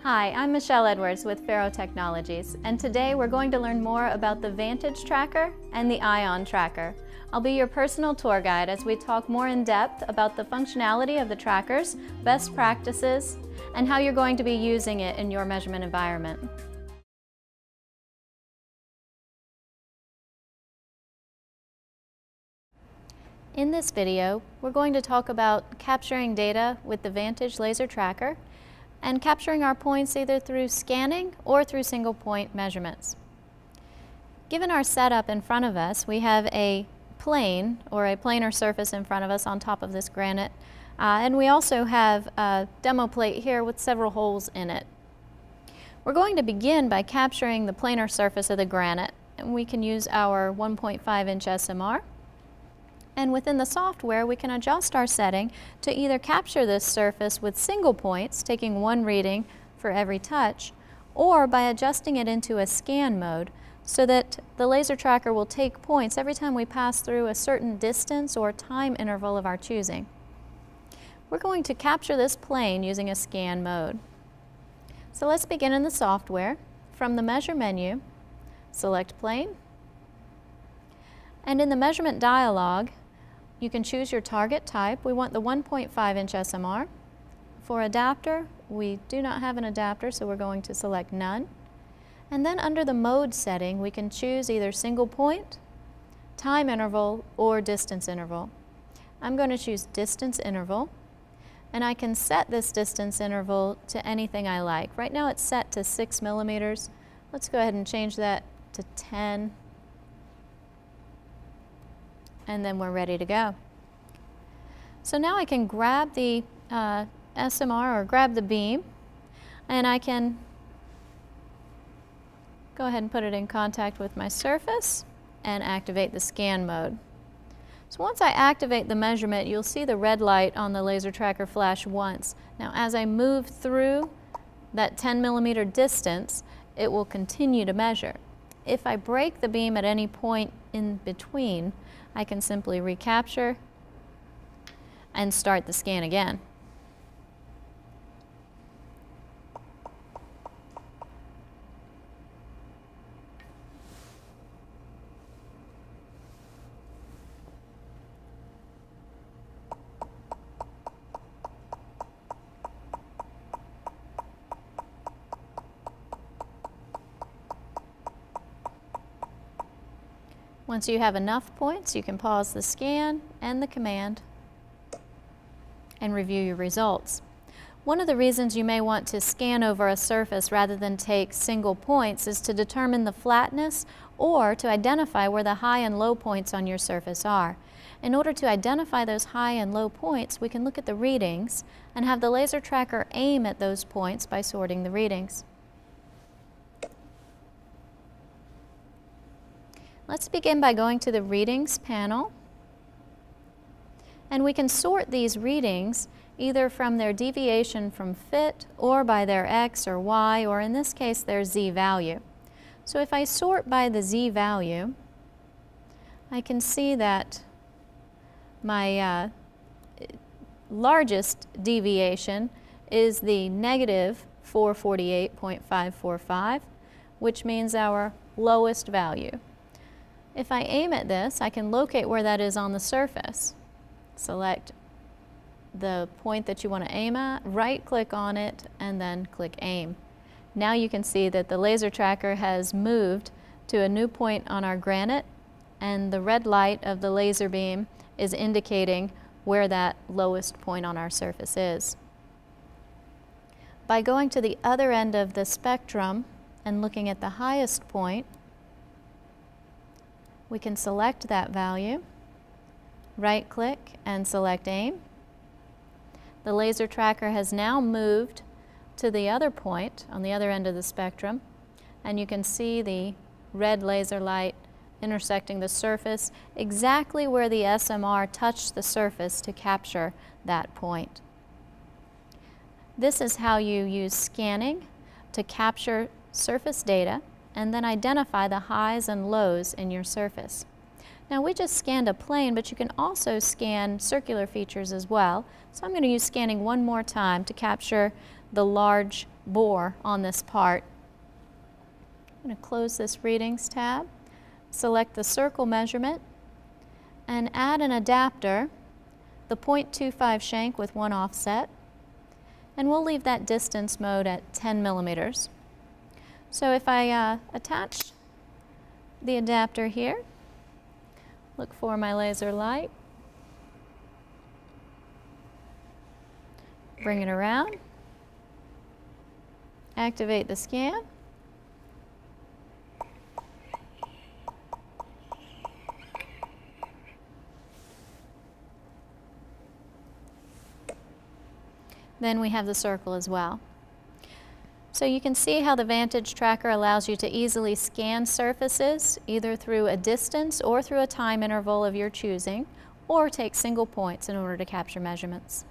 Hi, I'm Michelle Edwards with FARO Technologies, and today we're going to learn more about the Vantage Tracker and the Ion Tracker. I'll be your personal tour guide as we talk more in depth about the functionality of the trackers, best practices, and how you're going to be using it in your measurement environment. In this video, we're going to talk about capturing data with the Vantage Laser Tracker and capturing our points either through scanning or through single point measurements. Given our setup in front of us, we have a plane or a planar surface in front of us on top of this granite, and we also have a demo plate here with several holes in it. We're going to begin by capturing the planar surface of the granite, and we can use our 1.5-inch SMR. And within the software, we can adjust our setting to either capture this surface with single points, taking one reading for every touch, or by adjusting it into a scan mode so that the laser tracker will take points every time we pass through a certain distance or time interval of our choosing. We're going to capture this plane using a scan mode. So let's begin in the software. From the Measure menu, select Plane, and in the measurement dialog, you can choose your target type. We want the 1.5-inch SMR. For adapter, we do not have an adapter, so we're going to select None. And then under the mode setting, we can choose either single point, time interval, or distance interval. I'm going to choose distance interval, and I can set this distance interval to anything I like. Right now it's set to 6 millimeters. Let's go ahead and change that to 10. And then we're ready to go. So now I can grab the SMR or grab the beam, and I can go ahead and put it in contact with my surface and activate the scan mode. So once I activate the measurement, you'll see the red light on the laser tracker flash once. Now as I move through that 10 millimeter distance, it will continue to measure. If I break the beam at any point in between, I can simply recapture and start the scan again. Once you have enough points, you can pause the scan and the command and review your results. One of the reasons you may want to scan over a surface rather than take single points is to determine the flatness or to identify where the high and low points on your surface are. In order to identify those high and low points, we can look at the readings and have the laser tracker aim at those points by sorting the readings. Let's begin by going to the Readings panel, and we can sort these readings either from their deviation from fit or by their X or Y, or in this case their Z value. So if I sort by the Z value, I can see that my largest deviation is the negative 448.545, which means our lowest value. If I aim at this, I can locate where that is on the surface. Select the point that you want to aim at, right-click on it, and then click Aim. Now you can see that the laser tracker has moved to a new point on our granite, and the red light of the laser beam is indicating where that lowest point on our surface is. By going to the other end of the spectrum and looking at the highest point, we can select that value, right-click, and select Aim. The laser tracker has now moved to the other point on the other end of the spectrum, and you can see the red laser light intersecting the surface exactly where the SMR touched the surface to capture that point. This is how you use scanning to capture surface data and then identify the highs and lows in your surface. Now we just scanned a plane, but you can also scan circular features as well. So I'm going to use scanning one more time to capture the large bore on this part. I'm going to close this Readings tab, select the circle measurement, and add an adapter, the 0.25 shank with 1 offset, and we'll leave that distance mode at 10 millimeters. So if I attach the adapter here, look for my laser light, bring it around, activate the scan, then we have the circle as well. So you can see how the Vantage Tracker allows you to easily scan surfaces, either through a distance or through a time interval of your choosing, or take single points in order to capture measurements.